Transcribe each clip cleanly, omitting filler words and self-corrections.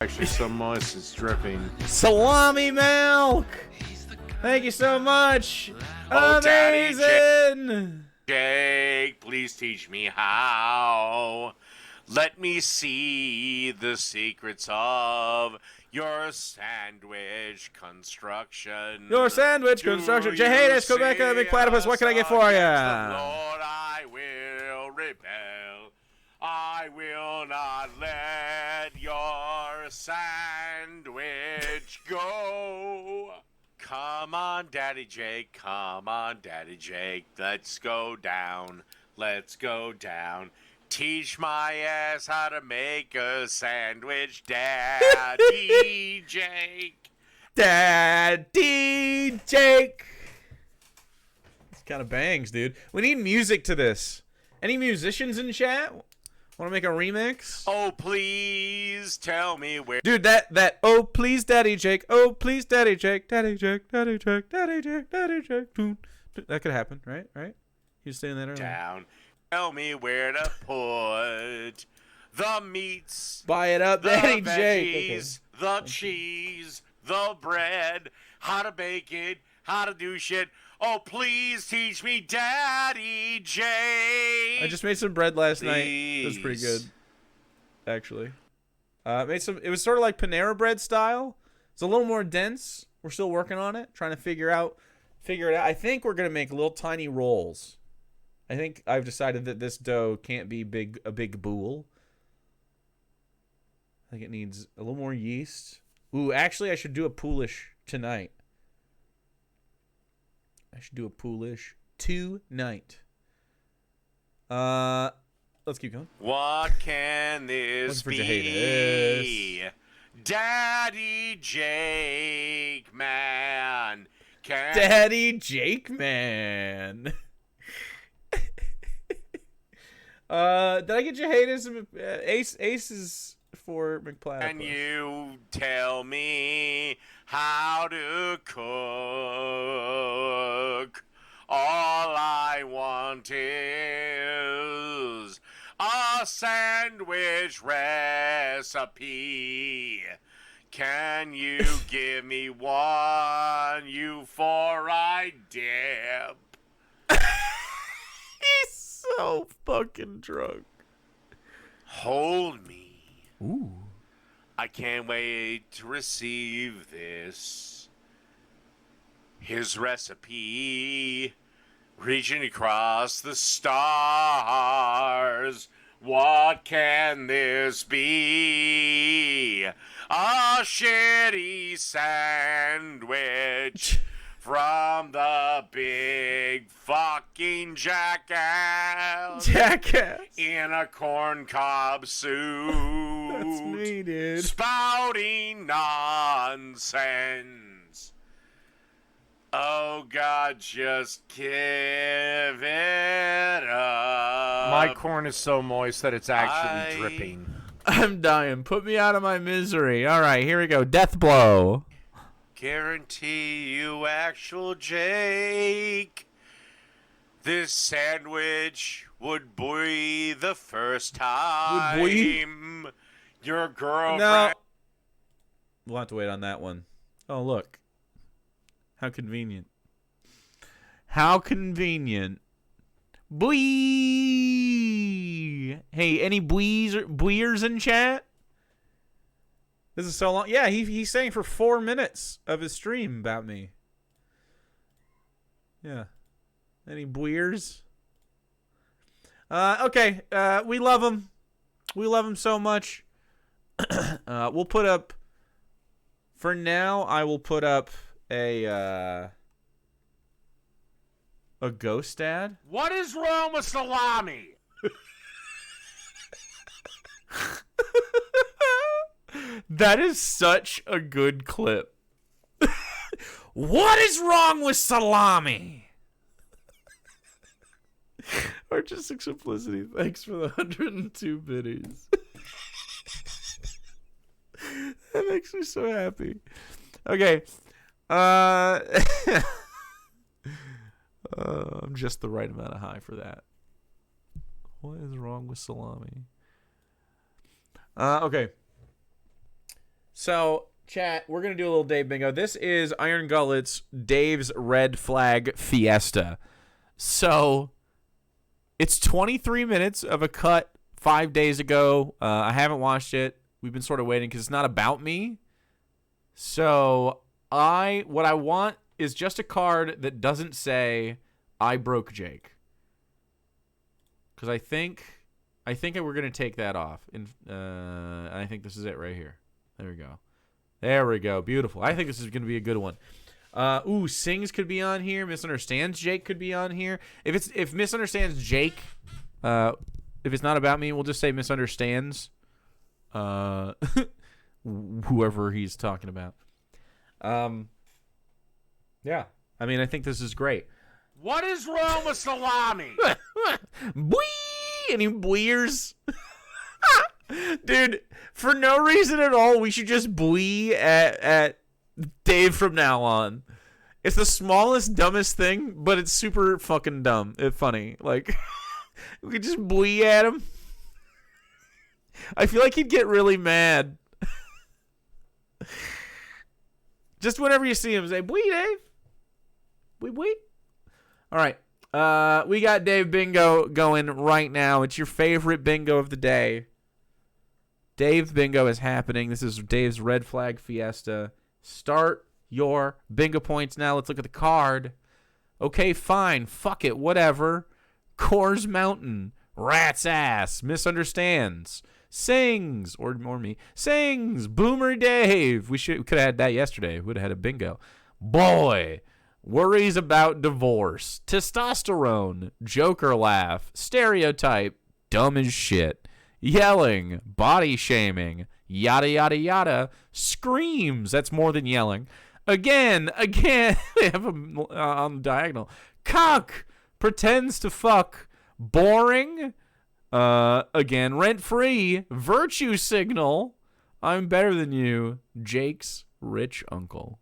Actually, so moist it's dripping. Salami milk! Thank you so much! Oh, Amazing! Jake, please teach me how. Let me see the secrets of your sandwich construction. Your sandwich construction. Jehatis, Quebeca, McPlatypus, what can I get for ya? Lord, I will rebel. I will not let your sandwich go. Come on, Daddy Jake. Come on, Daddy Jake. Let's go down. Let's go down. Teach my ass how to make a sandwich, Daddy Jake. Daddy Jake. This kind of bangs, dude. We need music to this. Any musicians in chat? Want to make a remix? Oh, please tell me where. Dude, that oh please Daddy Jake, oh please Daddy Jake, Daddy Jake, Daddy Jake, Daddy Jake, Daddy Jake. That could happen, right? You saying that earlier? Down. Tell me where to put the meats. Buy it up, the Daddy veggies, Jake. Okay. The cheese, the bread, how to bake it, how to do shit. Oh, please teach me, Daddy Jake. I just made some bread last night. Please. It was pretty good, actually. Made some. It was sort of like Panera bread style. It's a little more dense. We're still working on it, trying to figure it out. I think we're gonna make little tiny rolls. I think I've decided that this dough can't be a big boule. I think it needs a little more yeast. Ooh, actually, I should do a poolish tonight. Let's keep going. What can this be? Daddy Jake, man. Daddy Jake, man. Did I get you haters? Aces for McPlatypus. Can you tell me how to cook? All I want is a sandwich recipe. Can you give me one, you for I dip? He's so fucking drunk. Hold me. Ooh. I can't wait to receive this. His recipe, reaching across the stars. What can this be? A shitty sandwich from the big fucking jackass. In a corncob suit. That's me, dude. Spouting nonsense. Oh, God, just give it up. My corn is so moist that it's actually dripping. I'm dying. Put me out of my misery. All right, here we go. Death blow. Guarantee you, actual Jake, this sandwich would buoy the first time. Your girlfriend. No. We'll have to wait on that one. Oh, look. How convenient. How convenient. Boy. Hey, any boyers in chat? This is so long. Yeah, he's saying for 4 minutes of his stream about me. Yeah. Any boyers? Okay. We love him. We love him so much. We'll put up. For now, I will put up a ghost ad. What is wrong with salami? That is such a good clip. What is wrong with salami? Artistic simplicity. Thanks for the 102 biddies. That makes me so happy. Okay. I'm just the right amount of high for that. What is wrong with salami? Okay. So, chat, we're going to do a little Dave bingo. This is Iron Gullet's Dave's Red Flag Fiesta. So, it's 23 minutes of a cut 5 days ago. I haven't watched it. We've been sort of waiting because it's not about me. So, what I want is just a card that doesn't say, I broke Jake. Because I think we're going to take that off. And I think this is it right here. There we go. There we go. Beautiful. I think this is going to be a good one. Sings could be on here. Misunderstands Jake could be on here. If misunderstands Jake, if it's not about me, we'll just say misunderstands whoever he's talking about. Yeah. I mean, I think this is great. What is wrong with salami? Bwee! And he bleers. Dude, for no reason at all, we should just blee at Dave from now on. It's the smallest, dumbest thing, but it's super fucking dumb. It's funny. Like, we could just blee at him. I feel like he'd get really mad. Just whenever you see him, say, bwee, Dave. Bwee, bwee. All right. We got Dave Bingo going right now. It's your favorite bingo of the day. Dave Bingo is happening. This is Dave's Red Flag Fiesta. Start your bingo points now. Let's look at the card. Okay, fine. Fuck it. Whatever. Coors Mountain. Rat's ass. Misunderstands. Sings. Or me. Sings. Boomer Dave. We could have had that yesterday. Would have had a bingo. Boy. Worries about divorce. Testosterone. Joker laugh. Stereotype. Dumb as shit. Yelling. Body shaming. Yada, yada, yada. Screams. That's more than yelling. Again. They have them on the diagonal. Cock. Pretends to fuck. Boring. Again. Rent-free. Virtue signal. I'm better than you. Jake's rich uncle.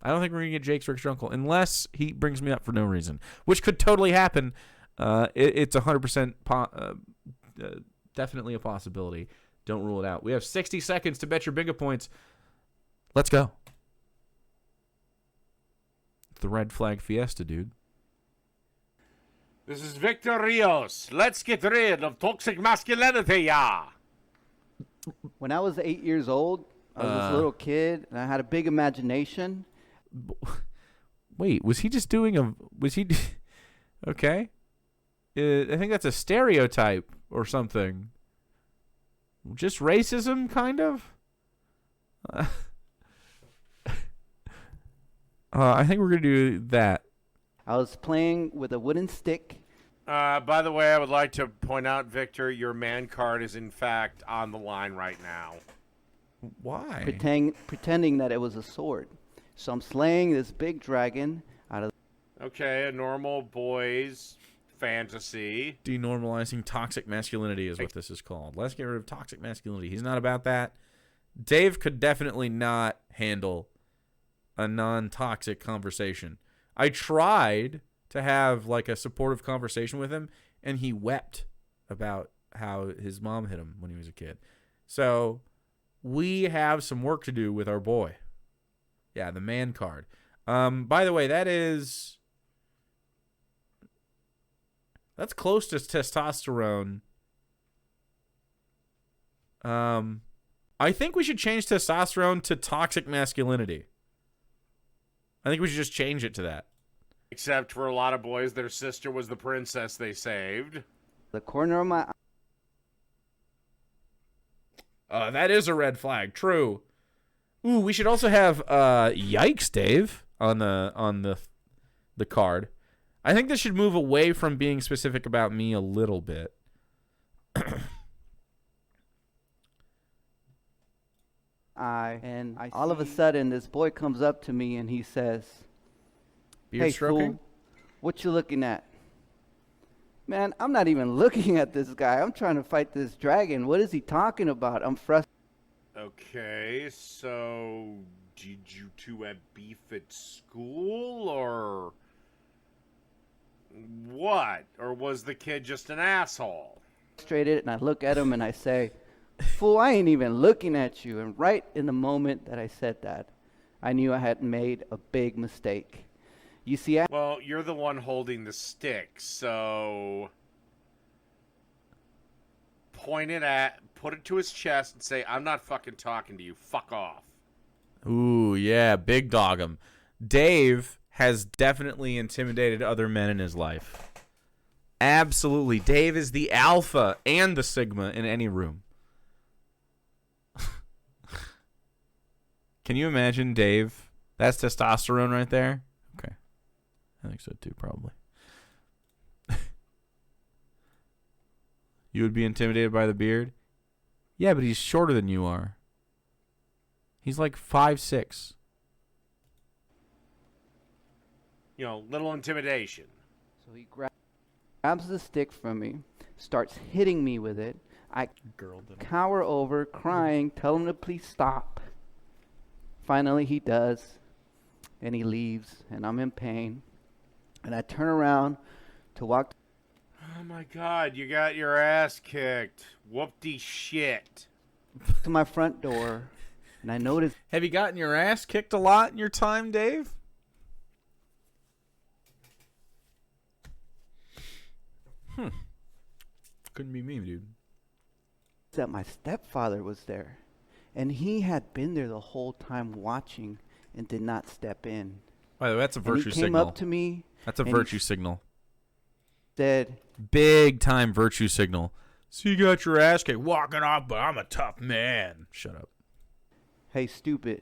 I don't think we're going to get Jake's rich uncle unless he brings me up for no reason, which could totally happen. It's 100% definitely a possibility. Don't rule it out. We have 60 seconds to bet your bingo points. Let's go. It's the Red Flag Fiesta, dude. This is Victor Rios. Let's get rid of toxic masculinity, yeah. When I was 8 years old, I was this little kid, and I had a big imagination. Wait, was he just doing okay? I think that's a stereotype or something. Just racism, kind of? I think we're going to do that. I was playing with a wooden stick. By the way, I would like to point out, Victor, your man card is in fact on the line right now. Why? Pretending that it was a sword. So I'm slaying this big dragon out of... Okay, a normal boy's fantasy. Denormalizing toxic masculinity is what this is called. Let's get rid of toxic masculinity. He's not about that. Dave could definitely not handle a non-toxic conversation. I tried to have like a supportive conversation with him, and he wept about how his mom hit him when he was a kid. So we have some work to do with our boy. Yeah, the man card. By the way, that's close to testosterone. I think we should change testosterone to toxic masculinity. I think we should just change it to that. Except for a lot of boys, their sister was the princess they saved. The corner of my eye. That is a red flag. True. Ooh, we should also have yikes, Dave, on the card. I think this should move away from being specific about me a little bit. All of a sudden, this boy comes up to me and he says, Beard "Hey, stroking? fool, what you looking at?" Man, I'm not even looking at this guy. I'm trying to fight this dragon. What is he talking about? I'm frustrated. Okay, so did you two have beef at school, or what? Or was the kid just an asshole? And I look at him and I say, Fool, I ain't even looking at you. And right in the moment that I said that, I knew I had made a big mistake. You see, Well, you're the one holding the stick, so point it at, put it to his chest, and say, "I'm not fucking talking to you. Fuck off." Ooh, yeah, big dog him. Dave has definitely intimidated other men in his life. Absolutely. Dave is the alpha and the sigma in any room. Can you imagine Dave? That's testosterone right there. Okay. I think so too, probably. You would be intimidated by the beard? Yeah, but he's shorter than you are. He's like 5'6". You know, little intimidation. So he grabs the stick from me, starts hitting me with it. I cower over, crying, tell him to please stop. Finally, he does, and he leaves, and I'm in pain. And I turn around to walk Oh my God, you got your ass kicked. Whoop-de shit. to my front door, and I notice Have you gotten your ass kicked a lot in your time, Dave? Couldn't be me, dude. that my stepfather was there, and he had been there the whole time watching and did not step in. By the way, that's a And virtue he came signal. up to me, That's a and virtue he signal. said, Big time virtue signal. So you got your ass kicked walking off, but I'm a tough man. Shut up. "Hey, stupid,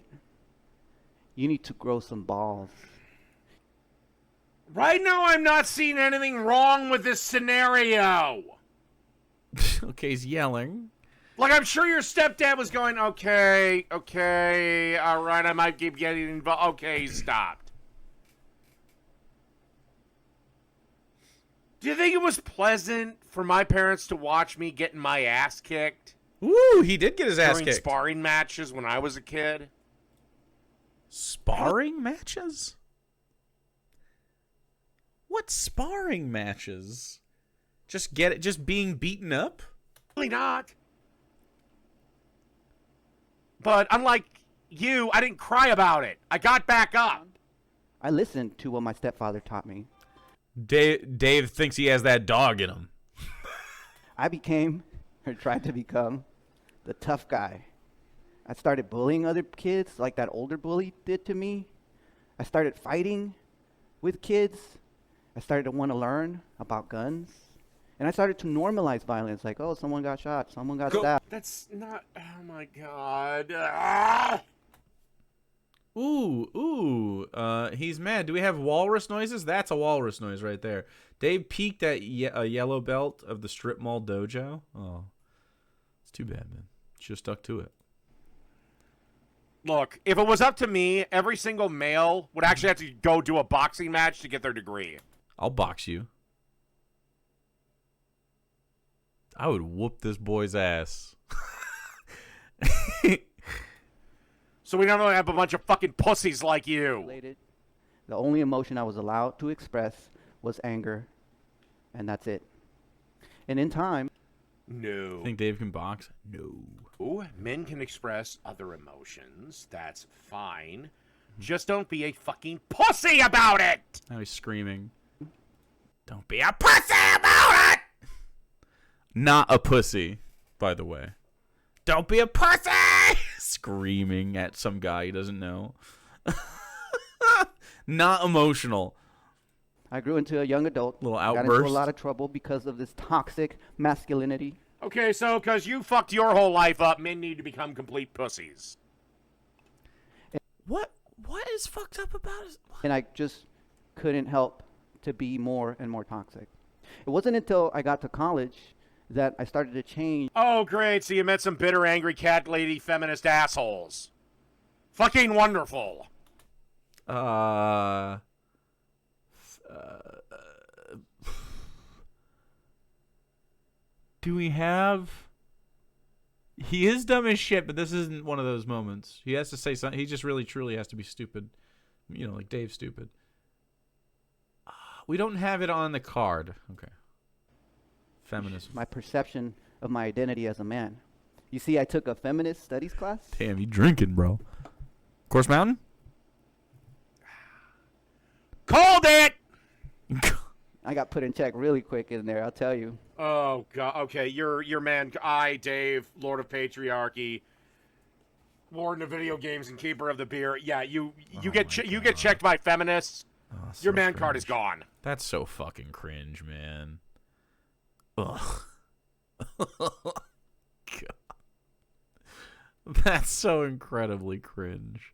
you need to grow some balls." Right now, I'm not seeing anything wrong with this scenario. Okay, he's yelling. Like, I'm sure your stepdad was going, okay, all right, I might keep getting involved. Okay, he stopped. Do you think it was pleasant for my parents to watch me getting my ass kicked Ooh, he did get his ass during kicked. sparring matches when I was a kid? Sparring matches? What sparring matches? Just get it? Just being beaten up? Really not. But unlike you, I didn't cry about it. I got back up. I listened to what my stepfather taught me. Dave thinks he has that dog in him. I became, or tried to become, the tough guy. I started bullying other kids like that older bully did to me. I started fighting with kids. I started to want to learn about guns. And I started to normalize violence, like, oh, someone got shot, someone got stabbed. That's not. Oh my God. Ah! Ooh, he's mad. Do we have walrus noises? That's a walrus noise right there. Dave peeked at a yellow belt of the strip mall dojo. Oh, it's too bad, man. Should have stuck to it. Look, if it was up to me, every single male would actually have to go do a boxing match to get their degree. I'll box you. I would whoop this boy's ass. So we don't have a bunch of fucking pussies like you. The only emotion I was allowed to express was anger, and that's it. And in time, No. Think Dave can box? No. Men can express other emotions. That's fine. Just don't be a fucking pussy about it. Now he's screaming. Don't be a pussy about it! Not a pussy, by the way. Don't be a pussy! Screaming at some guy he doesn't know. Not emotional. I grew into a young adult. Little Got into outburst. a lot of trouble because of this toxic masculinity. Okay, so because you fucked your whole life up, men need to become complete pussies. What is fucked up about it? And I just couldn't help to be more and more toxic. It wasn't until I got to college that I started to change. Oh, great. So you met some bitter, angry, cat lady, feminist assholes. Fucking wonderful. Do we have... He is dumb as shit, but this isn't one of those moments. He has to say something. He just really, truly has to be stupid. You know, like Dave's stupid. We don't have it on the card. Okay. Feminism. My perception of my identity as a man. You see, I took a feminist studies class. Damn, you drinking, bro. Course Mountain? Called it! I got put in check really quick in there, I'll tell you. Oh, God. Okay, your man, Dave, Lord of Patriarchy, Warden of Video Games and Keeper of the Beer. Yeah, you get checked by feminists. Oh, Your so man card cringe. is gone. That's so fucking cringe, man. Ugh. God. That's so incredibly cringe.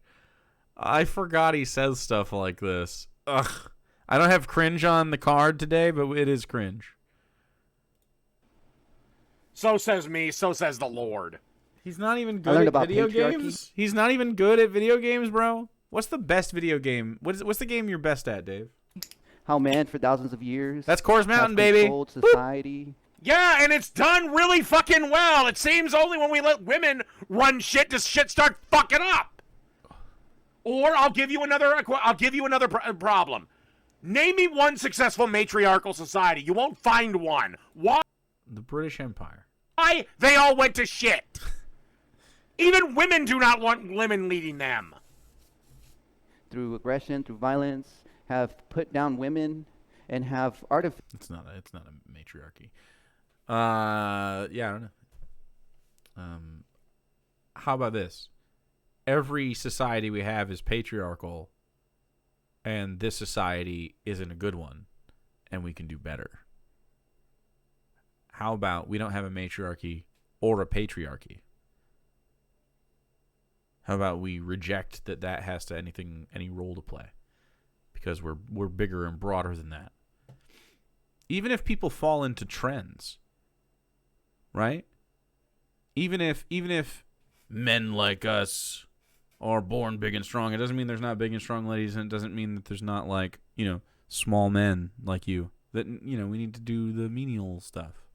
I forgot he says stuff like this. Ugh. I don't have cringe on the card today, but it is cringe. So says me, so says the Lord. He's not even I good learned at about video patriarchy. games. He's not even good at video games, bro. What's the best video game? What's the game you're best at, Dave? How man for thousands of years. That's Course Mountain, have baby. controlled society. Yeah, and it's done really fucking well. It seems only when we let women run shit does shit start fucking up. Or I'll give you another problem. Name me one successful matriarchal society. You won't find one. Why? The British Empire. They all went to shit. Even women do not want women leading them. Through aggression, through violence, have put down women and have It's not a matriarchy. Yeah, I don't know. How about this? Every society we have is patriarchal, and this society isn't a good one, and we can do better. How about we don't have a matriarchy or a patriarchy? How about we reject that has to any role to play? Because we're bigger and broader than that. Even if people fall into trends, right? Even if men like us are born big and strong, it doesn't mean there's not big and strong ladies, and it doesn't mean that there's not, like, small men like you. That, we need to do the menial stuff.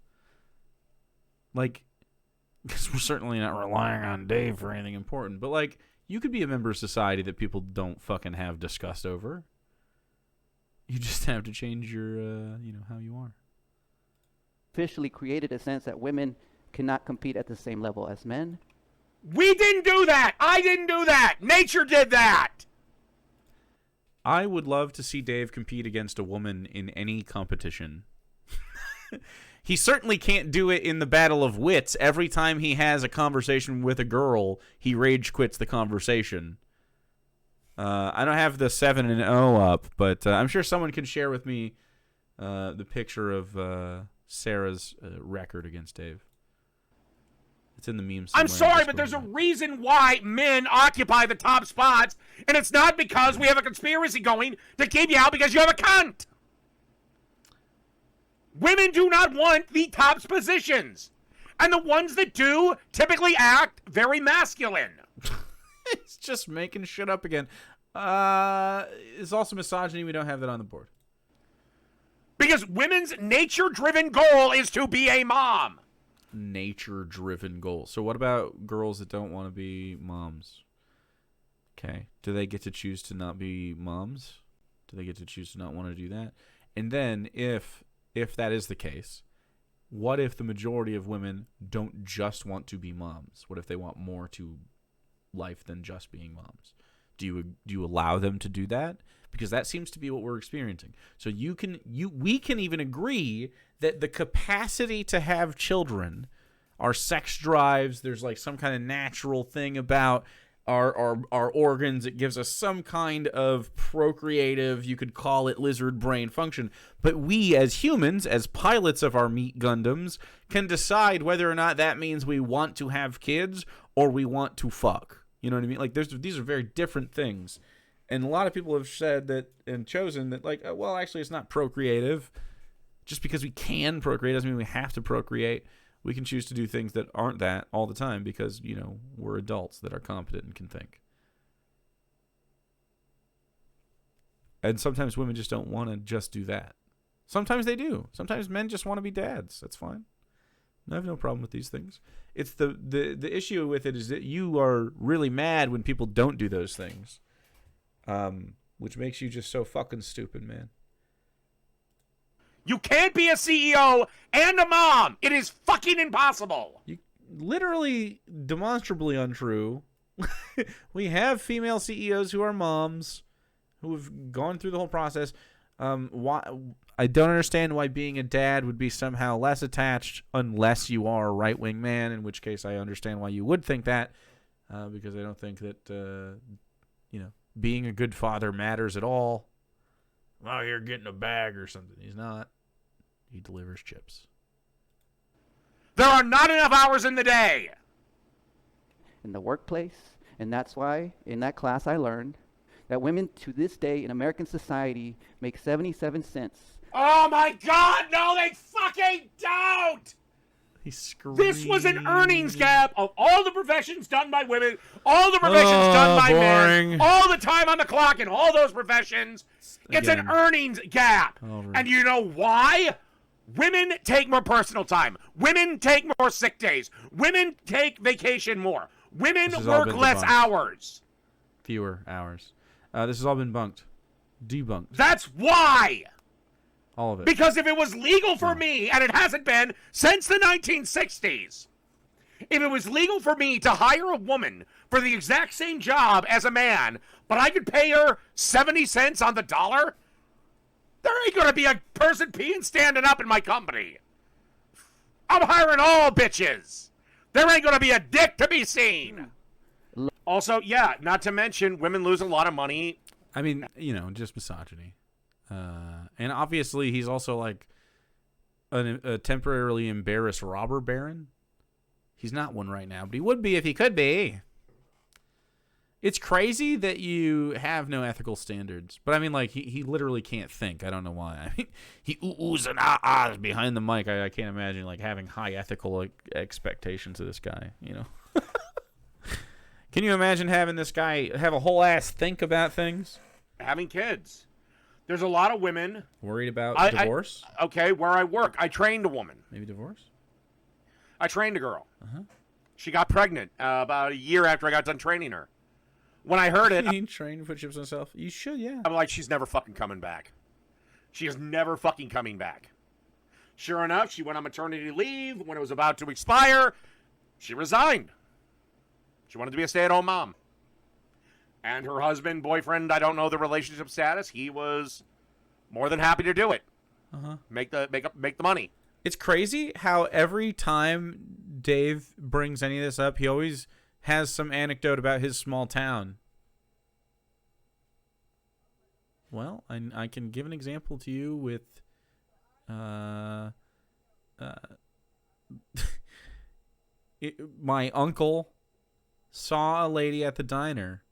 Like, because we're certainly not relying on Dave for anything important. But, like, you could be a member of society that people don't fucking have disgust over. You just have to change your, how you are. officially created a sense that women cannot compete at the same level as men. We didn't do that. I didn't do that. Nature did that. I would love to see Dave compete against a woman in any competition. He certainly can't do it in the battle of wits. Every time he has a conversation with a girl, he rage quits the conversation. I don't have the 7-0 up, but I'm sure someone can share with me the picture of Sarah's record against Dave. It's in the memes. I'm sorry, but there's a reason why men occupy the top spots, and it's not because we have a conspiracy going to keep you out because you have a cunt. Women do not want the top positions, and the ones that do typically act very masculine. It's just making shit up again. It's also misogyny. We don't have that on the board. Because women's nature-driven goal is to be a mom. Nature-driven goal. So what about girls that don't want to be moms? Okay. Do they get to choose to not be moms? Do they get to choose to not want to do that? And then if that is the case, what if the majority of women don't just want to be moms? What if they want more to life than just being moms? Do you allow them to do that? Because that seems to be what we're experiencing. So we can even agree that the capacity to have children, our sex drives, there's like some kind of natural thing about our organs. It gives us some kind of procreative, you could call it lizard brain function. But we as humans, as pilots of our meat Gundams, can decide whether or not that means we want to have kids or we want to fuck. You know what I mean? Like these are very different things. And a lot of people have said that and chosen that, like, well, actually, it's not procreative. Just because we can procreate doesn't mean we have to procreate. We can choose to do things that aren't that all the time because, we're adults that are competent and can think. And sometimes women just don't want to just do that. Sometimes they do. Sometimes men just want to be dads. That's fine. I have no problem with these things. It's the issue with it is that you are really mad when people don't do those things. Which makes you just so fucking stupid, man. You can't be a CEO and a mom. It is fucking impossible. literally demonstrably untrue. We have female CEOs who are moms who have gone through the whole process. Why I don't understand why being a dad would be somehow less attached unless you are a right-wing man, in which case I understand why you would think that, because I don't think that being a good father matters at all. I'm out here getting a bag or something. He's not. He delivers chips. There are not enough hours in the day. In the workplace, and that's why in that class I learned that women to this day in American society make 77 cents. Oh my God, no, they fucking don't! He screamed. This was an earnings gap of all the professions done by women, all the professions done by boring. men, all the time on the clock in all those professions. It's Again. an earnings gap. Over. And you know why? Women take more personal time. Women take more sick days. Women take vacation more. Women This has all work been less debunked. hours. Fewer hours. This has all been debunked. That's why. All of it. Because if it was legal for me, and it hasn't been since the 1960s, if it was legal for me to hire a woman for the exact same job as a man, but I could pay her 70 cents on the dollar, there ain't going to be a person peeing standing up in my company. I'm hiring all bitches. There ain't going to be a dick to be seen. Also, yeah, not to mention, women lose a lot of money. I mean, just misogyny. And obviously, he's also like a temporarily embarrassed robber baron. He's not one right now, but he would be if he could be. It's crazy that you have no ethical standards. But I mean, like, he literally can't think. I don't know why. I mean, he oohs and ahs behind the mic. I can't imagine, like, having high ethical expectations of this guy, Can you imagine having this guy have a whole ass think about things? Having kids. There's a lot of women. Worried about divorce? Okay, where I work, I trained a woman. Maybe divorce? I trained a girl. Uh-huh. She got pregnant about a year after I got done training her. When I heard it, He trained to put chips on himself. You should, yeah. I'm like, she's never fucking coming back. She is never fucking coming back. Sure enough, she went on maternity leave. When it was about to expire, she resigned. She wanted to be a stay-at-home mom. And her husband, boyfriend, I don't know the relationship status. He was more than happy to do it. Uh-huh. Make the money. It's crazy how every time Dave brings any of this up, he always has some anecdote about his small town. Well, I can give an example to you with my uncle saw a lady at the diner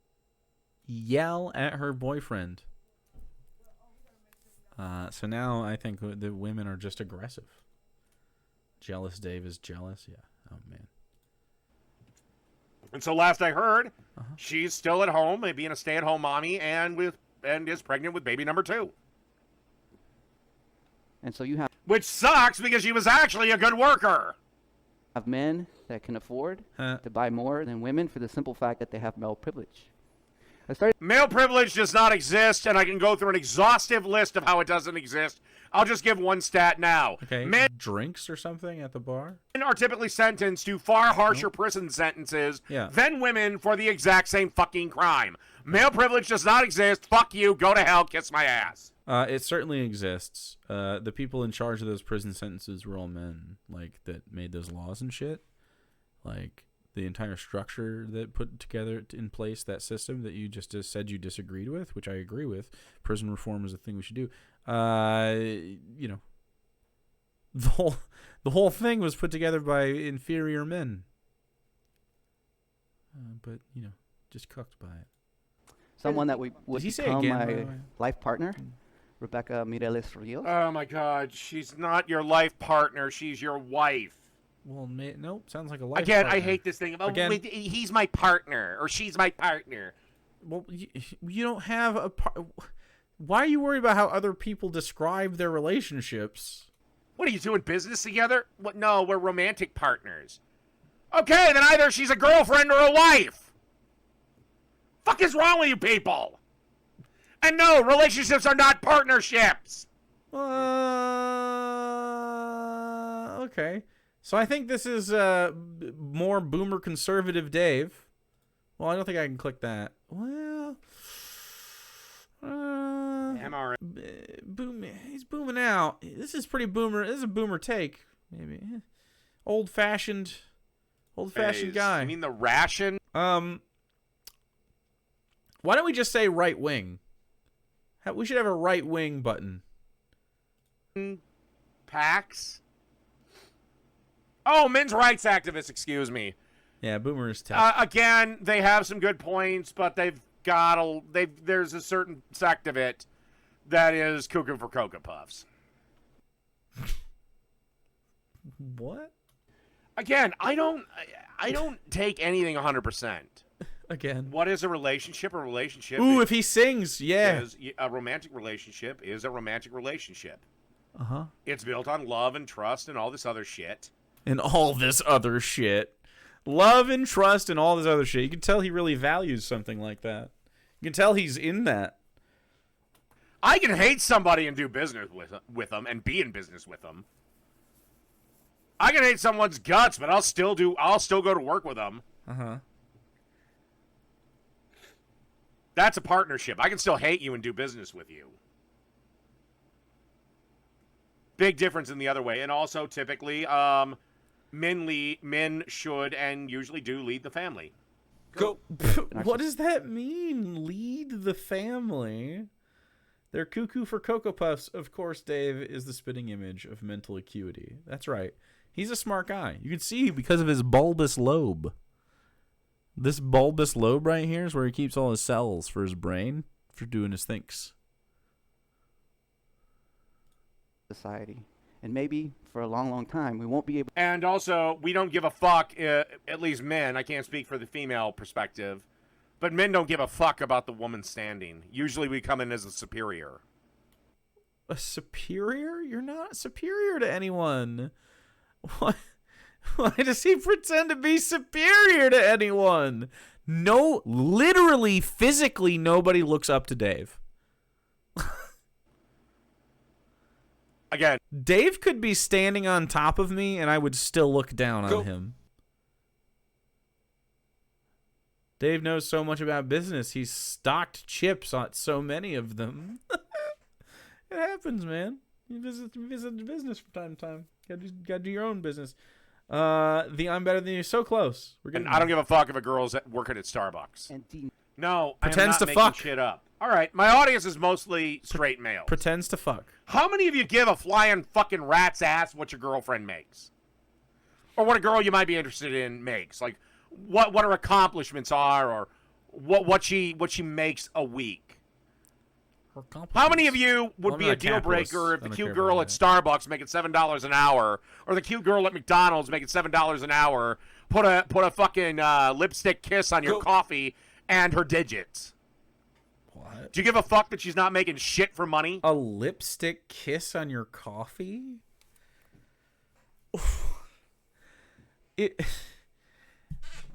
yell at her boyfriend. So now I think the women are just aggressive. Jealous Dave is jealous. Yeah. Oh, man. And so last I heard, she's still at home, being a stay-at-home mommy, and is pregnant with baby number 2. And so you have Which sucks because she was actually a good worker. men that can afford to buy more than women for the simple fact that they have male privilege. Male privilege does not exist, and I can go through an exhaustive list of how it doesn't exist. I'll just give one stat now. Okay. Men Drinks or something at the bar? are typically sentenced to far harsher prison sentences than women for the exact same fucking crime. Male privilege does not exist. Fuck you. Go to hell. Kiss my ass. It certainly exists. The people in charge of those prison sentences were all men, like, that made those laws and shit. Like, the entire structure that put together in place that system that you just said you disagreed with, which I agree with. Prison reform is a thing we should do. The whole thing was put together by inferior men. But just cooked by it. Someone that would Did he say become again, by the my way? life partner, Rebecca Mireles Rios. Oh, my God. She's not your life partner. She's your wife. Well, nope. Sounds like a life Again, partner. I hate this thing. Oh, Again- wait, he's my partner, or she's my partner. Well, you don't have a Why are you worried about how other people describe their relationships? What are you doing, business together? What? No, we're romantic partners. Okay, then either she's a girlfriend or a wife. Fuck is wrong with you people? And no, relationships are not partnerships. Okay. So I think this is more boomer conservative Dave. Well, I don't think I can click that. Well, MRA. boom. He's booming out. This is pretty boomer. This is a boomer take, maybe. Old fashioned guy. You mean the ration? Why don't we just say right wing? We should have a right wing button. Pax. Oh, men's rights activists. Excuse me. Yeah, boomers. Tough. Again, they have some good points, but there's a certain sect of it that is cuckoo for Cocoa Puffs. What? Again, I don't take anything 100%. Again. What is a relationship? A relationship. Ooh, if he sings, yeah. A romantic relationship is a romantic relationship. Uh-huh. It's built on love and trust and all this other shit. And all this other shit. Love and trust and all this other shit. You can tell he really values something like that. You can tell he's in that. I can hate somebody and do business with them and be in business with them. I can hate someone's guts, but I'll still go to work with them. Uh-huh. That's a partnership. I can still hate you and do business with you. Big difference in the other way. And also, typically, men should and usually do lead the family. Go. What does that mean? Lead the family? They're cuckoo for Cocoa Puffs. Of course, Dave is the spitting image of mental acuity. That's right. He's a smart guy. You can see because of his bulbous lobe. This bulbous lobe right here is where he keeps all his cells for his brain for doing his thinks. Society. And maybe for a long, long time, we won't be able. And also, we don't give a fuck, at least men. I can't speak for the female perspective. But men don't give a fuck about the woman standing. Usually we come in as a superior. A superior? You're not superior to anyone. Why does he pretend to be superior to anyone? No, literally, physically, nobody looks up to Dave. Again, Dave could be standing on top of me, and I would still look down on him. Dave knows so much about business. He's stocked chips on so many of them. It happens, man. You visit the business from time to time. Gotta do your own business. I'm better than you. So close. And I don't give a fuck if a girl's working at Starbucks. No, pretends I am not to making fuck. shit up. All right, my audience is mostly straight males. Pretends to fuck. How many of you give a flying fucking rat's ass what your girlfriend makes, or what a girl you might be interested in makes? Like, what her accomplishments are, or what she makes a week. How many of you would be a deal breaker if the cute girl at Starbucks making $7 an hour, or the cute girl at McDonald's making $7 an hour put a fucking lipstick kiss on your coffee and her digits? What? Do you give a fuck that she's not making shit for money? A lipstick kiss on your coffee?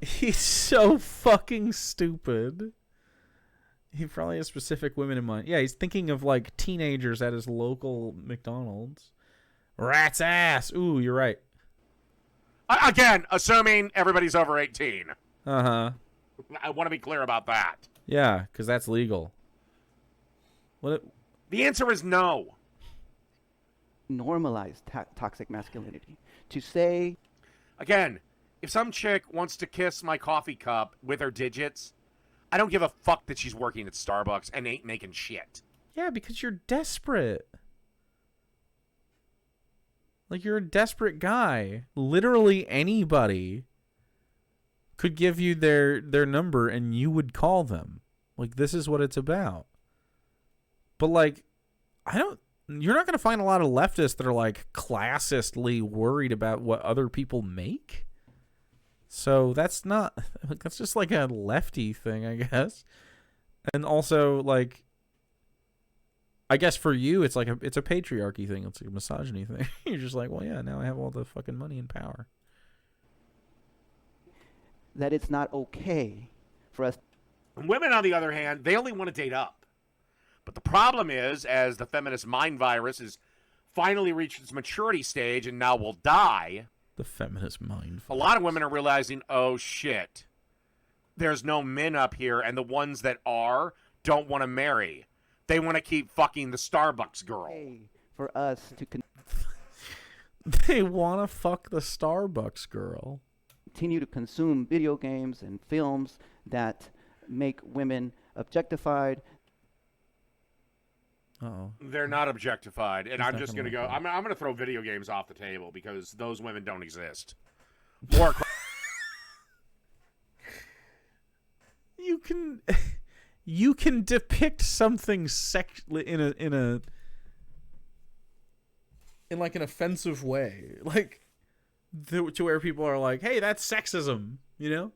He's so fucking stupid. He probably has specific women in mind. Yeah, he's thinking of like teenagers at his local McDonald's. Rat's ass. Ooh, you're right. Again, assuming everybody's over 18. Uh-huh. I want to be clear about that. Yeah, because that's legal. The answer is no. Normalize toxic masculinity. To say... Again, if some chick wants to kiss my coffee cup with her digits, I don't give a fuck that she's working at Starbucks and ain't making shit. Yeah, because you're desperate. Like, you're a desperate guy. Literally anybody could give you their number and you would call them. Like, this is what it's about. But, like, you're not going to find a lot of leftists that are, like, classistly worried about what other people make. So that's just like a lefty thing, I guess. And also, like, I guess for you, it's like it's a patriarchy thing. It's like a misogyny thing. You're just like, well, yeah, now I have all the fucking money and power. That it's not okay for us. Women, on the other hand, they only want to date up. But the problem is, as the feminist mind virus has finally reached its maturity stage and now will die, The feminist mind. A lot of women are realizing, oh shit, there's no men up here, and the ones that are don't want to marry. They want to keep fucking the Starbucks girl. Hey, for us to They want to fuck the Starbucks girl. continue to consume video games and films that make women objectified. Uh-oh. They're not objectified, and He's I'm not just gonna gonna go. like I'm gonna throw video games off the table because those women don't exist. More. You can depict something in like an offensive way, like to where people are like, "Hey, that's sexism," you know?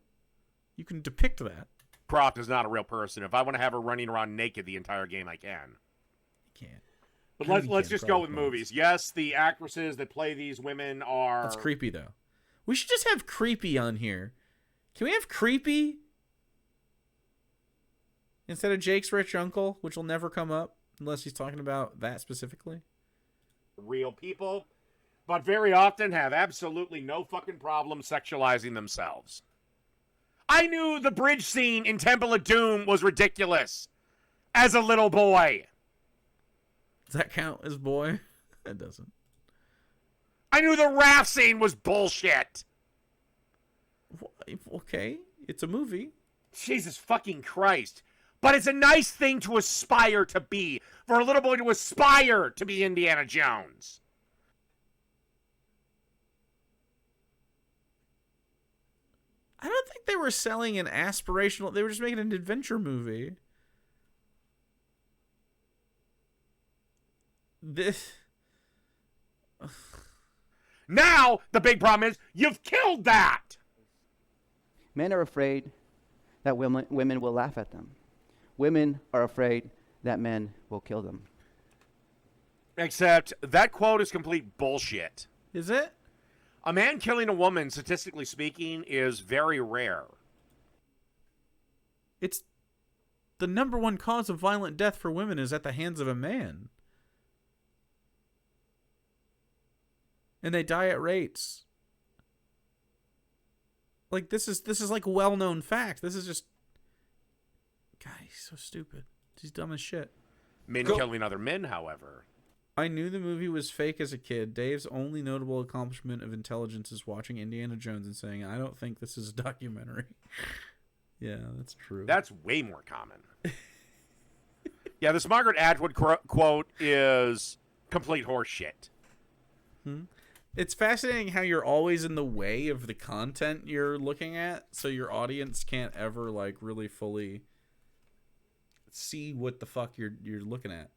You can depict that. Croft is not a real person. If I want to have her running around naked the entire game, I can. You can't. But How do you let's can't just go with Croft movies. Yes, the actresses that play these women are. That's creepy though. We should just have creepy on here. Can we have creepy instead of Jake's rich uncle, which will never come up unless he's talking about that specifically? Real people, but very often have absolutely no fucking problem sexualizing themselves. I knew the bridge scene in Temple of Doom was ridiculous as a little boy. Does that count as boy? It doesn't. I knew the raft scene was bullshit. Okay, it's a movie. Jesus fucking Christ. But it's a nice thing to aspire to be. For a little boy to aspire to be Indiana Jones. I don't think they were selling an aspirational. They were just making an adventure movie. This. Now, the big problem is, you've killed that! Men are afraid that women will laugh at them. Women are afraid that men will kill them. Except, that quote is complete bullshit. Is it? A man killing a woman, statistically speaking, is very rare. It's the number one cause of violent death for women is at the hands of a man. And they die at rates. Like this is like well-known fact. This is just God, he's so stupid. He's dumb as shit. Men killing other men, however. I knew the movie was fake as a kid. Dave's only notable accomplishment of intelligence is watching Indiana Jones and saying, I don't think this is a documentary. Yeah, that's true. That's way more common. Yeah, this Margaret Atwood quote is complete horseshit. It's fascinating how you're always in the way of the content you're looking at, so your audience can't ever like really fully see what the fuck you're looking at.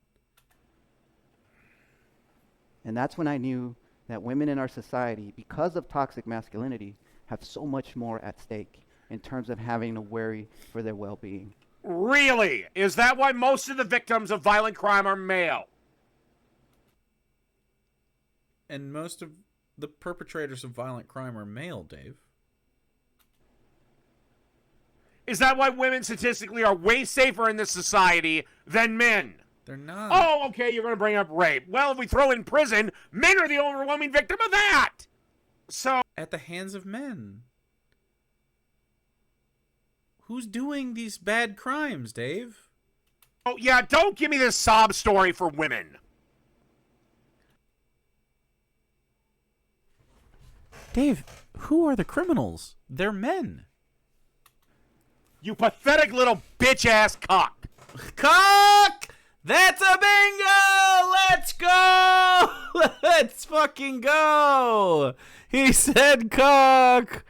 And that's when I knew that women in our society, because of toxic masculinity, have so much more at stake in terms of having to worry for their well-being. Really? Is that why most of the victims of violent crime are male? And most of the perpetrators of violent crime are male, Dave. Is that why women statistically are way safer in this society than men? They're not. Oh, okay, you're going to bring up rape. Well, if we throw in prison, men are the overwhelming victim of that. So, At the hands of men. Who's doing these bad crimes, Dave? oh yeah, don't give me this sob story for women. Dave, who are the criminals? They're men. You pathetic little bitch-ass cock. Cock! That's a bingo! Let's go! Let's fucking go! He said cock!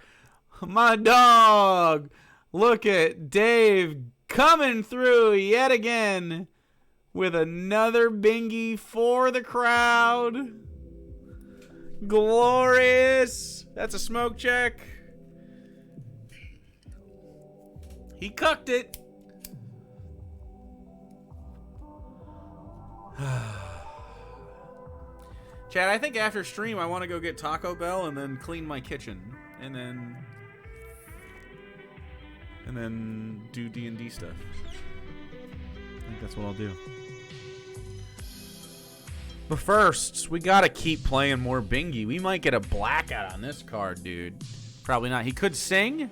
My dog! Look at Dave coming through yet again with another bingy for the crowd. Glorious! That's a smoke check. He cucked it. Chad, I think after stream I want to go get Taco Bell and then clean my kitchen and then do D&D stuff. I think that's what I'll do. But first, we gotta keep playing more Bingy. We might get a blackout on this card, dude. Probably not. He could sing.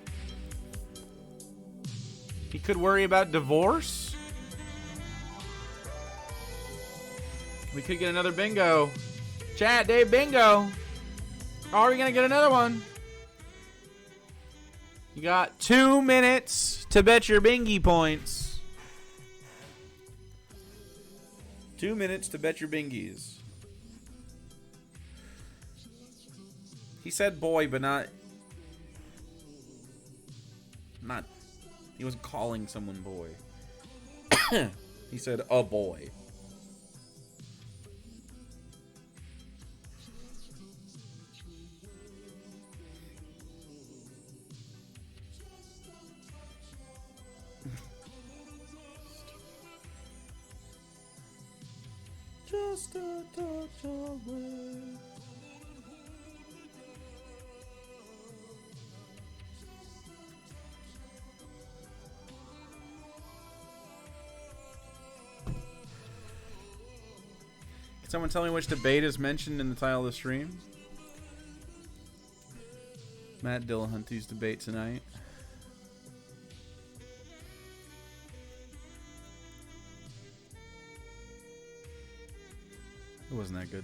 He could worry about divorce. We could get another bingo. Chat, Dave, bingo. Are we gonna get another one? You got 2 minutes to bet your bingy points. 2 minutes to bet your bingies. He said boy, but not. He wasn't calling someone boy. He said a boy. Just a touch away. Can someone tell me which debate is mentioned in the title of the stream? Matt Dillahunty's debate tonight. It wasn't that good.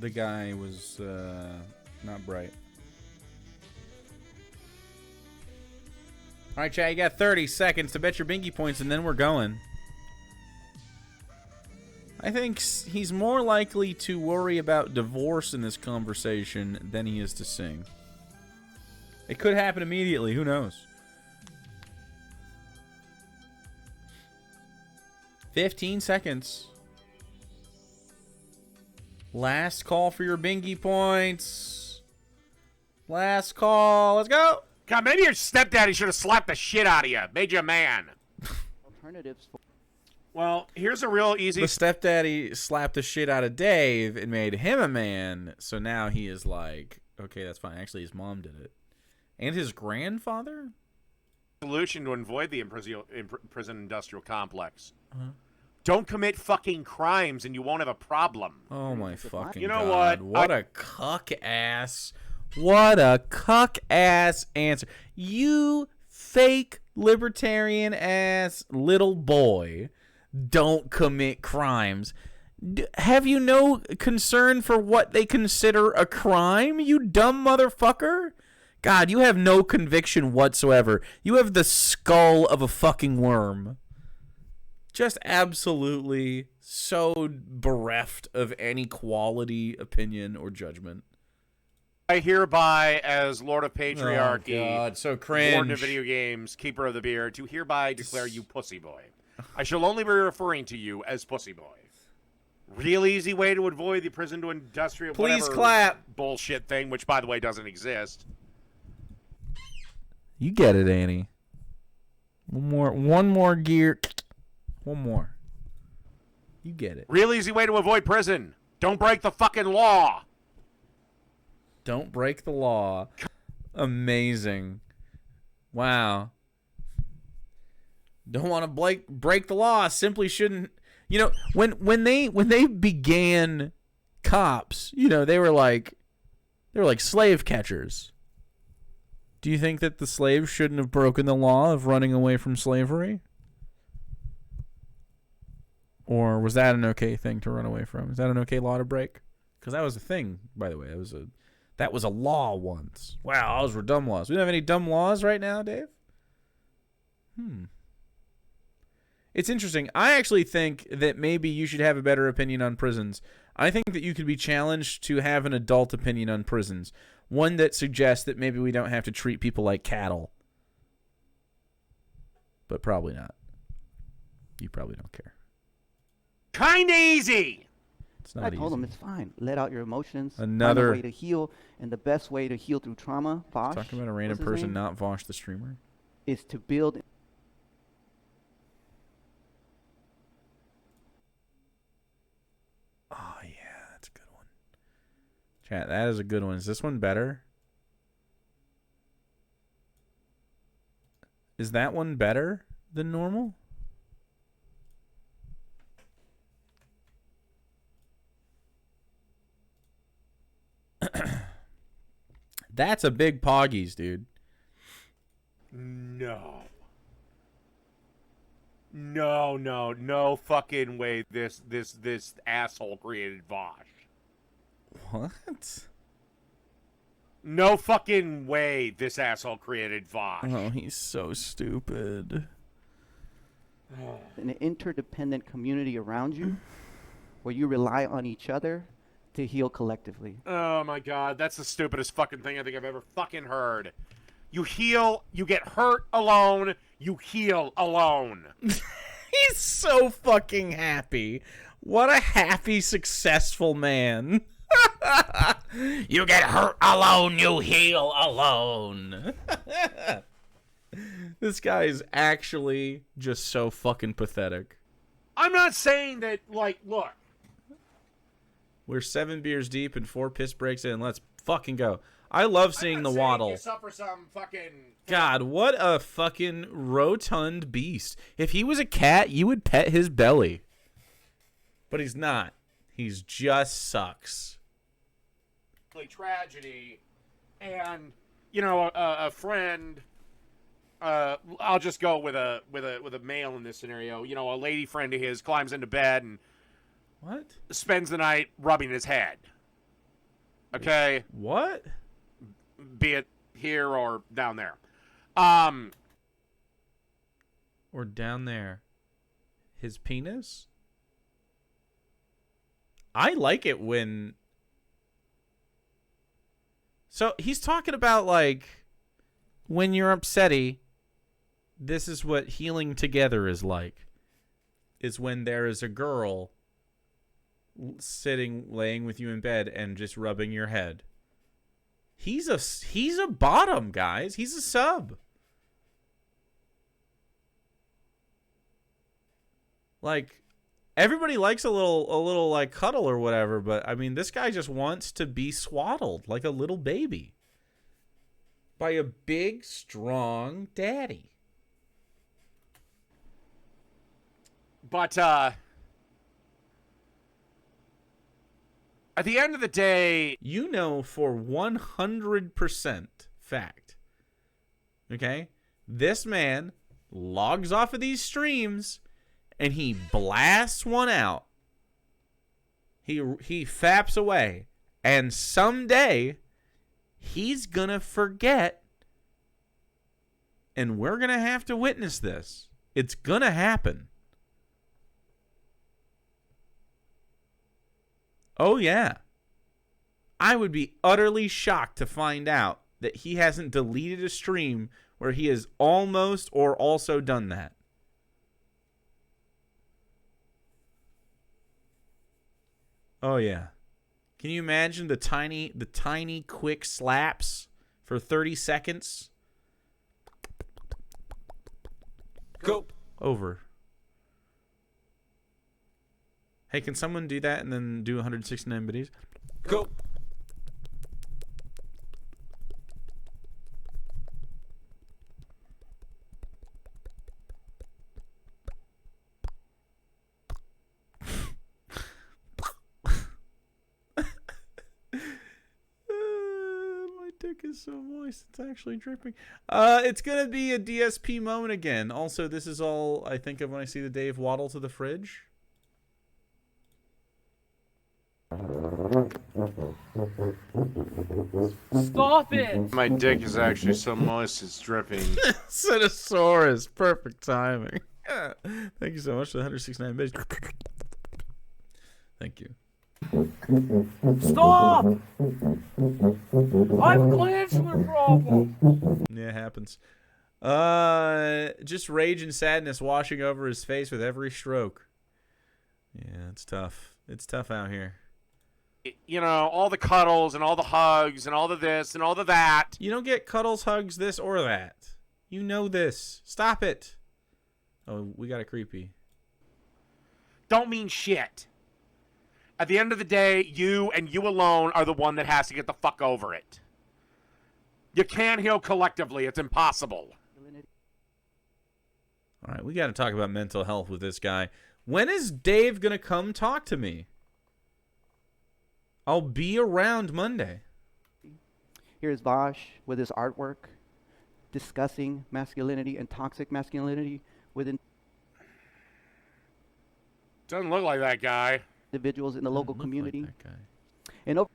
The guy was not bright. All right, chat, you got 30 seconds to bet your bingy points, and then we're going. I think he's more likely to worry about divorce in this conversation than he is to sing. It could happen immediately. Who knows? 15 seconds. Last call for your bingy points. Last call. Let's go. God, maybe your stepdaddy should have slapped the shit out of you. Made you a man. Alternatives for Well, here's a real easy... The stepdaddy slapped the shit out of Dave and made him a man. So now he is like, okay, that's fine. Actually, his mom did it. And his grandfather? solution to avoid the prison industrial complex. Don't commit fucking crimes and you won't have a problem. Oh my fucking You know God. what? What a cuck ass. What a cuck ass answer. You fake libertarian ass little boy. Don't commit crimes. Have you no concern for what they consider a crime, you dumb motherfucker? God, you have no conviction whatsoever. You have the skull of a fucking worm. Just absolutely so bereft of any quality, opinion, or judgment. I hereby, as Lord of Patriarchy, oh God, so cringe. Lord of Video Games, Keeper of the Beard, do hereby declare you pussy boy. I shall only be referring to you as pussy boy. Real easy way to avoid the prison to industrial Please whatever clap. bullshit thing, which by the way doesn't exist. You get it, Annie. One more gear. One more. You get it. Real easy way to avoid prison. Don't break the fucking law. Don't break the law. Amazing. Wow. Don't want to break the law. Simply shouldn't. You know, when they began cops, you know, they were like slave catchers. Do you think that the slaves shouldn't have broken the law of running away from slavery? Or was that an okay thing to run away from? Is that an okay law to break? Because that was a thing, by the way. That was a law once. Wow, those were dumb laws. We don't have any dumb laws right now, Dave? It's interesting. I actually think that maybe you should have a better opinion on prisons. I think that you could be challenged to have an adult opinion on prisons. One that suggests that maybe we don't have to treat people like cattle. But probably not. You probably don't care. Kinda easy. It's not I easy. told him it's fine. Let out your emotions. Another- Find a way to heal, and the best way to heal through trauma, Vosh, Talking about a random what's his person, name? not Vosh the streamer. is to build. Oh, yeah, that's a good one. Chat, that is a good one. Is this one better? Is that one better than normal? That's a big Poggies, dude. No. No fucking way this asshole created Vosh. What? No fucking way this asshole created Vosh. Oh, he's so stupid. An interdependent community around you where you rely on each other to heal collectively. Oh my god, that's the stupidest fucking thing I think I've ever fucking heard. You heal, you get hurt alone, you heal alone. He's so fucking happy. What a happy, successful man. You get hurt alone, you heal alone. This guy is actually just so fucking pathetic. I'm not saying that, like, look. We're 7 beers deep and 4 piss breaks in. Let's fucking go. I love seeing the waddle. You suffer some fucking... God, what a fucking rotund beast. If he was a cat, you would pet his belly. But he's not. He's just sucks. Tragedy. And, you know, a friend... I'll just go with a male in this scenario. You know, a lady friend of his climbs into bed and What? spends the night rubbing his head. Okay? What? Be it here or down there. Or down there. His penis? I like it when... So, he's talking about, like, when you're upsetty, this is what healing together is like. Is when there is a girl laying with you in bed and just rubbing your head. He's a bottom, guys. He's a sub. Like, everybody likes a little like cuddle or whatever, but I mean, this guy just wants to be swaddled like a little baby by a big, strong daddy. But at the end of the day, You know for 100% fact, okay, this man logs off of these streams and he blasts one out. He faps away. And someday, he's gonna forget. And we're gonna have to witness this. It's gonna happen. Oh, yeah. I would be utterly shocked to find out that he hasn't deleted a stream where he has almost or also done that. Oh, yeah. Can you imagine the tiny quick slaps for 30 seconds? go. Over. Hey, can someone do that and then do 169 biddies? Go. My dick is so moist, it's actually dripping. It's gonna be a DSP moment again. Also, this is all I think of when I see the Dave waddle to the fridge. Stop it! My dick is actually so moist it's dripping. Cenosaurus, perfect timing. Thank you so much for the 169 bits. Thank you. Stop! I've glandular problem. Yeah, it happens. Just rage and sadness washing over his face with every stroke. Yeah, it's tough. It's tough out here. You know, all the cuddles and all the hugs and all the this and all the that. You don't get cuddles, hugs, this or that. You know this. Stop it. Oh, we got a creepy. Don't mean shit. At the end of the day, you and you alone are the one that has to get the fuck over it. You can't heal collectively. It's impossible. All right, we got to talk about mental health with this guy. When is Dave going to come talk to me? I'll be around Monday. Here's Walsh with his artwork discussing masculinity and toxic masculinity within Doesn't look like that guy. individuals in the local Look community. like that guy. And over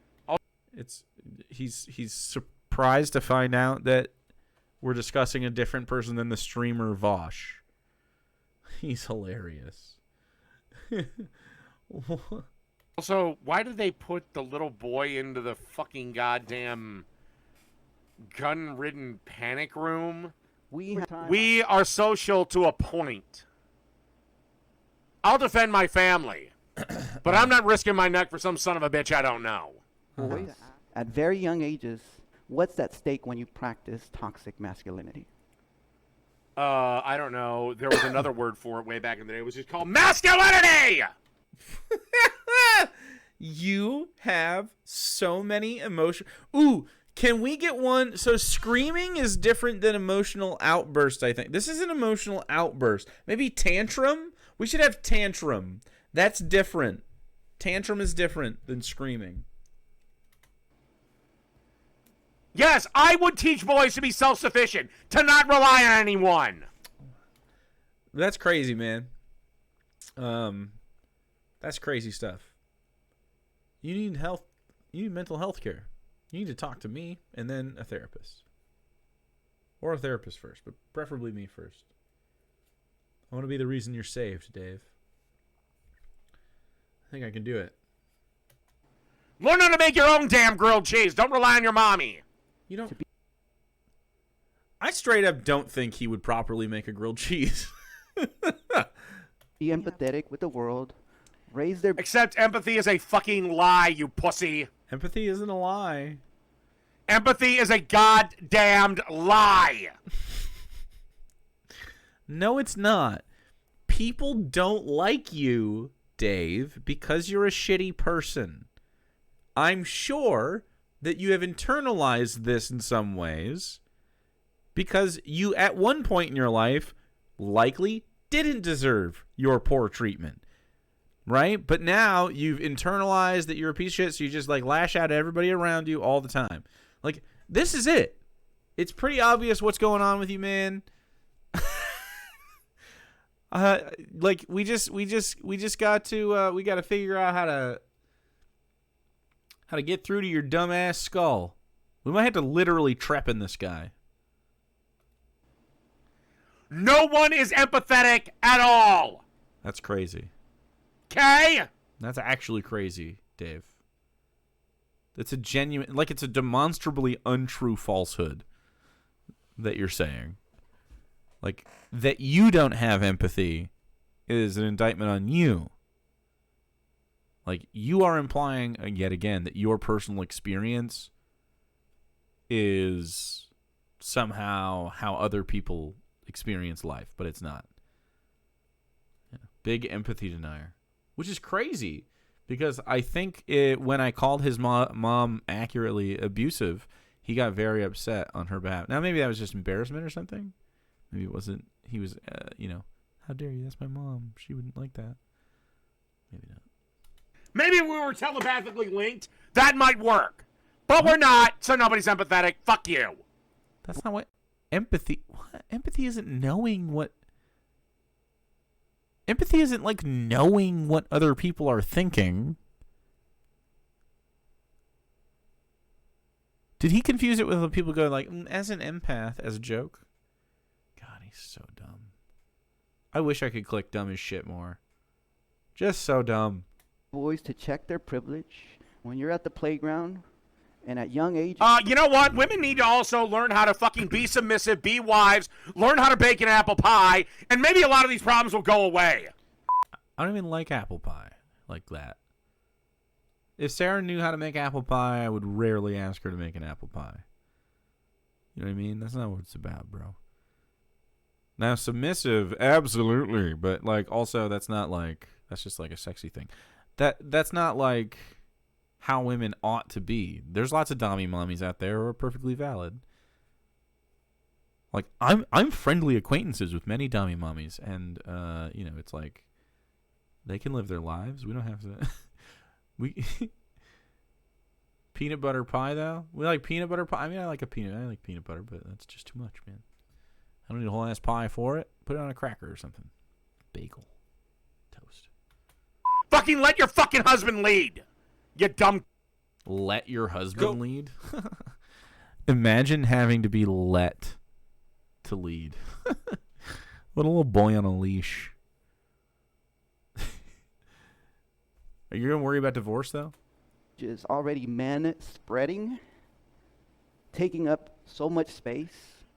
He's surprised to find out that we're discussing a different person than the streamer Vosh. He's hilarious. Also, why did they put the little boy into the fucking goddamn gun-ridden panic room? We are social to a point. I'll defend my family, but I'm not risking my neck for some son of a bitch I don't know. boys at very young ages, what's at stake when you practice toxic masculinity? I don't know. There was another word for it way back in the day. It was just called masculinity! You have so many emotions. Ooh, can we get one? So screaming is different than emotional outburst, I think. This is an emotional outburst. Maybe tantrum? We should have tantrum. That's different. Tantrum is different than screaming. Yes, I would teach boys to be self-sufficient, to not rely on anyone. That's crazy, man. That's crazy stuff. You need health. You need mental health care. You need to talk to me and then a therapist. Or a therapist first, but preferably me first. I want to be the reason you're saved, Dave. I think I can do it. Learn how to make your own damn grilled cheese. Don't rely on your mommy. You don't. I straight up don't think he would properly make a grilled cheese. Be empathetic with the world. Raise their Except empathy is a fucking lie, you pussy. Empathy isn't a lie. Empathy is a goddamned lie. No, it's not. People don't like you, Dave, because you're a shitty person. I'm sure that you have internalized this in some ways because you, at one point in your life, likely didn't deserve your poor treatment. Right? But now you've internalized that you're a piece of shit, so you just like lash out at everybody around you all the time. Like, this is it. It's pretty obvious what's going on with you, man. Like we just got to we got to figure out how to get through to your dumbass skull. We might have to literally trepan this guy. No one is empathetic at all. That's crazy. Okay? That's actually crazy, Dave. It's a genuine, like it's a demonstrably untrue falsehood that you're saying. Like, that you don't have empathy is an indictment on you. Like, you are implying, yet again, that your personal experience is somehow how other people experience life, but it's not. Yeah. Big empathy denier. Which is crazy, because I think when I called his mom accurately abusive, he got very upset on her behalf. Now, maybe that was just embarrassment or something. Maybe it wasn't. He was, how dare you? That's my mom. She wouldn't like that. Maybe not. Maybe if we were telepathically linked, that might work. But we're not, so nobody's empathetic. Fuck you. That's not what empathy. What? Empathy isn't knowing what. Empathy isn't like knowing what other people are thinking. Did he confuse it with when people go like, as an empath, as a joke? God, he's so dumb. I wish I could click dumb as shit more. Just so dumb. boys to check their privilege when you're at the playground and at young age. You know what? Women need to also learn how to fucking be submissive, be wives, learn how to bake an apple pie, and maybe a lot of these problems will go away. I don't even like apple pie like that. If Sarah knew how to make apple pie, I would rarely ask her to make an apple pie. You know what I mean? That's not what it's about, bro. Now, submissive, absolutely, but like also that's not like, that's just like a sexy thing. That's not like how women ought to be. There's lots of dommy mommies out there who are perfectly valid. Like I'm friendly acquaintances with many dommy mommies, and it's like they can live their lives. We don't have to. Peanut butter pie, though? We like peanut butter pie. I mean, I like peanut butter, but that's just too much, man. I don't need a whole ass pie for it. Put it on a cracker or something. Bagel. Toast. Fucking let your fucking husband lead. You dumb. Let your husband lead? Imagine having to be let to lead. What a little boy on a leash. Are you going to worry about divorce, though? Is already men spreading, taking up so much space.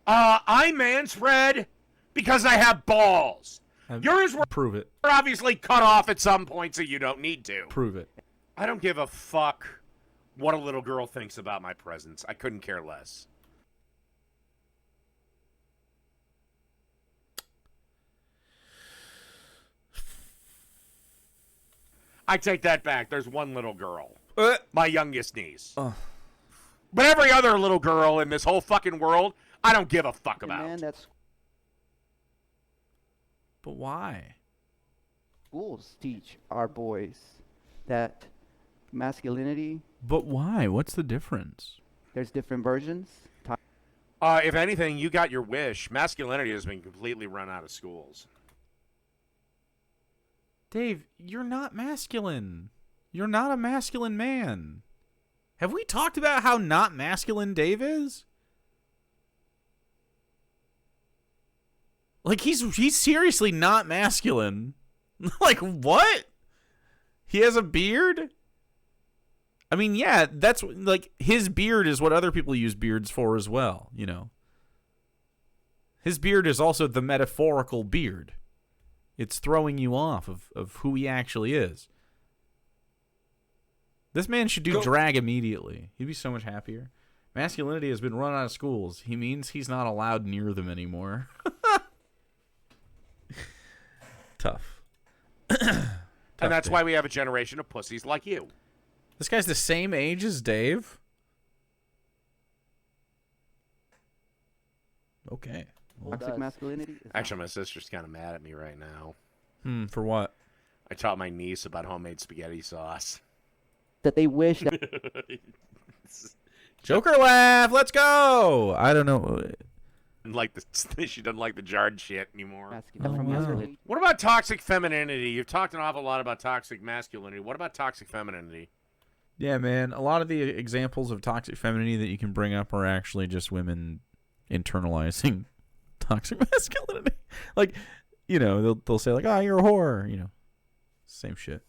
I man spread because I have balls. Yours were Prove it. obviously cut off at some point, so you don't need to. Prove it. I don't give a fuck what a little girl thinks about my presence. I couldn't care less. I take that back. There's one little girl. My youngest niece. But every other little girl in this whole fucking world, I don't give a fuck about. Man, that's But why? schools teach our boys that masculinity, But why? What's the difference? there's different versions. If anything, you got your wish. Masculinity has been completely run out of schools. Dave, you're not masculine. You're not a masculine man. Have we talked about how not masculine Dave is? Like, he's seriously not masculine. Like, what? He has a beard? I mean, yeah, that's, like, his beard is what other people use beards for as well, you know. His beard is also the metaphorical beard. It's throwing you off of who he actually is. This man should do drag immediately. He'd be so much happier. Masculinity has been run out of schools. He means he's not allowed near them anymore. Tough. And that's why we have a generation of pussies like you. This guy's the same age as Dave? Okay. Toxic masculinity. Is Actually, my sister's kind of mad at me right now. For what? I taught my niece about homemade spaghetti sauce. that they wish that Joker laugh. Let's go. I don't know. She doesn't like the jarred shit anymore. masculinity. What about toxic femininity? You've talked an awful lot about toxic masculinity. What about toxic femininity? Yeah, man. A lot of the examples of toxic femininity that you can bring up are actually just women internalizing toxic masculinity. Like, you know, they'll say like, "Oh, you're a whore," you know. Same shit.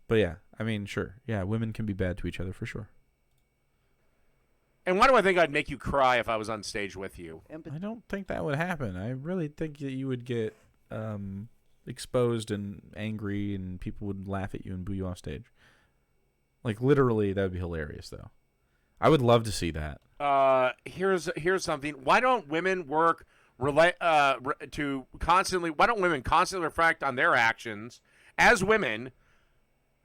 But yeah, I mean, sure. Yeah, women can be bad to each other for sure. And why do I think I'd make you cry if I was on stage with you? I don't think that would happen. I really think that you would get exposed and angry, and people would laugh at you and boo you off stage. Like, literally, that would be hilarious, though. I would love to see that. Here's something. Why don't women work why don't women constantly reflect on their actions as women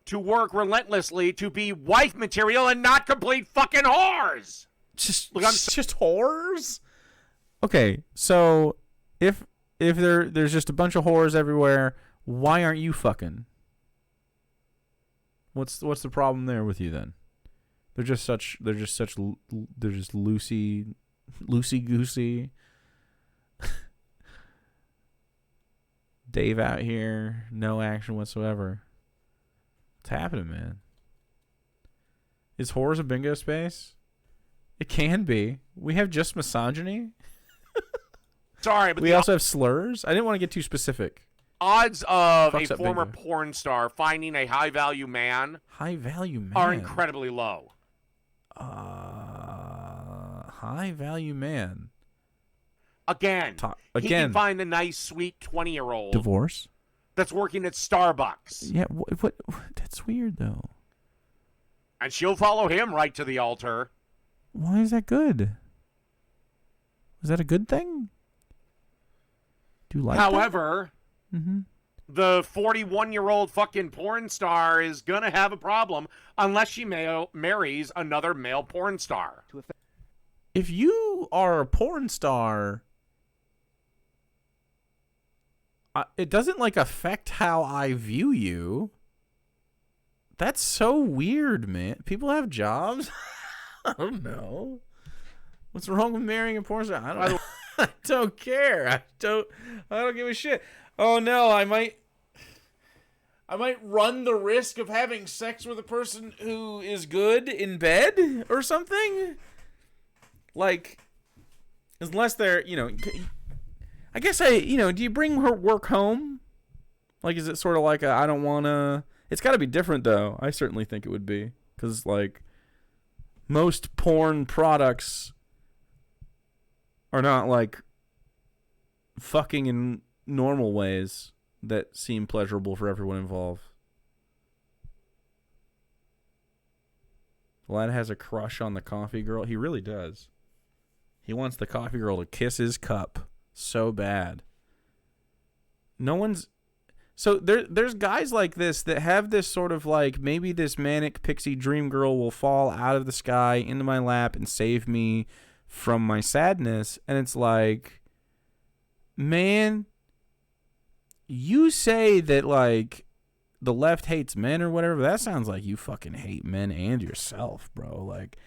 to work relentlessly to be wife material and not complete fucking whores? Just whores? Okay, so if there's just a bunch of whores everywhere, why aren't you fucking? What's the problem there with you then? They're just loosey goosey. Dave out here, no action whatsoever. What's happening, man? Is whores a bingo space? It can be. We have just misogyny. Sorry, but we also have slurs. I didn't want to get too specific. Odds of Fucks a up former bingo. porn star finding a high-value man High value man are incredibly low. High value man. Again, he can find a nice, sweet 20-year-old Divorce. that's working at Starbucks. Yeah. What? That's weird though. And she'll follow him right to the altar. Why is that good? Is that a good thing? Do you like that? However, the 41-year-old fucking porn star is going to have a problem unless she marries another male porn star. If you are a porn star, it doesn't like affect how I view you. That's so weird, man. People have jobs. I don't know. What's wrong with marrying a porn star? I don't know. I don't care. I don't give a shit. Oh no, I might run the risk of having sex with a person who is good in bed or something. Like, unless they're, I guess do you bring her work home? Like, is it sort of like I don't want to... It's got to be different, though. I certainly think it would be. Because, like, most porn products are not, like, fucking in normal ways that seem pleasurable for everyone involved. Vlad has a crush on the coffee girl. He really does. He wants the coffee girl to kiss his cup so bad. No one's... So there's guys like this that have this sort of like, maybe this manic pixie dream girl will fall out of the sky into my lap and save me from my sadness. And it's like, man, you say that like the left hates men or whatever. That sounds like you fucking hate men and yourself, bro. Like,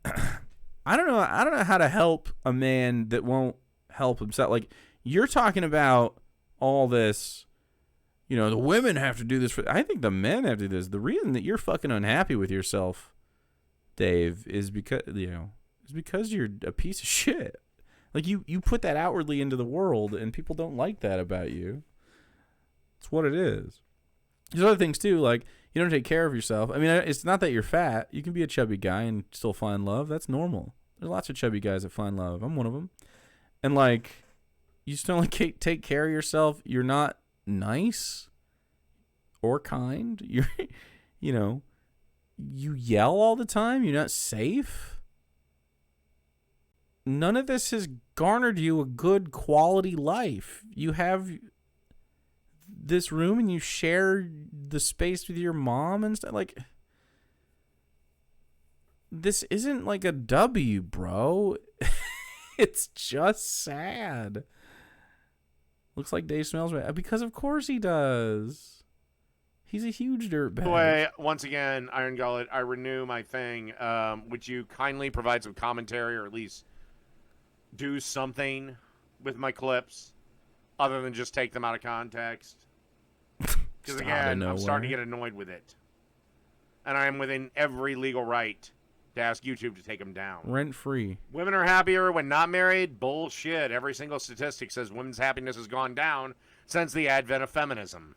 I don't know how to help a man that won't help himself. Like, you're talking about all this, the women have to do this. I think the men have to do this. The reason that you're fucking unhappy with yourself, Dave, is because you're a piece of shit. Like, you put that outwardly into the world, and people don't like that about you. It's what it is. There's other things too, like you don't take care of yourself. I mean, it's not that you're fat. You can be a chubby guy and still find love. That's normal. There's lots of chubby guys that find love. I'm one of them. And like, you just don't take care of yourself. You're not nice or kind. You yell all the time. You're not safe. None of this has garnered you a good quality life. You have this room and you share the space with your mom and stuff. Like, this isn't like a W, bro. It's just sad. Looks like Dave smells bad. Because of course he does. He's a huge dirtbag. By the way, once again, Iron Gullet, I renew my thing. Would you kindly provide some commentary or at least do something with my clips other than just take them out of context? Because again, I'm starting to get annoyed with it. And I am within every legal right to ask YouTube to take them down. Rent free. Women are happier when not married? Bullshit. Every single statistic says women's happiness has gone down since the advent of feminism.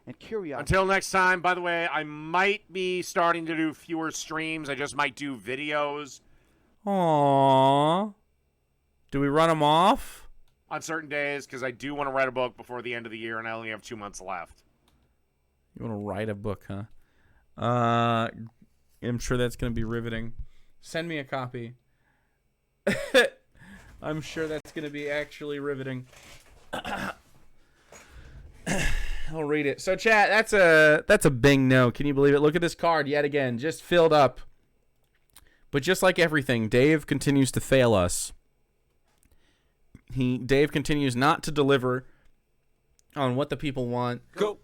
And curiosity. Until next time, by the way, I might be starting to do fewer streams. I just might do videos. Aww. Do we run them off? On certain days, because I do want to write a book before the end of the year, and I only have 2 months left. You want to write a book, huh? I'm sure that's going to be riveting. Send me a copy. I'm sure that's going to be actually riveting. I'll read it. So, chat, that's a bing no. Can you believe it? Look at this card yet again. Just filled up. But just like everything, Dave continues to fail us. Dave continues not to deliver on what the people want. Go.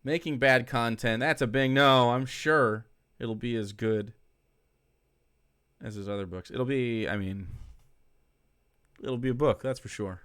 Making bad content. That's a bing no. I'm sure it'll be as good as his other books. It'll be a book, that's for sure.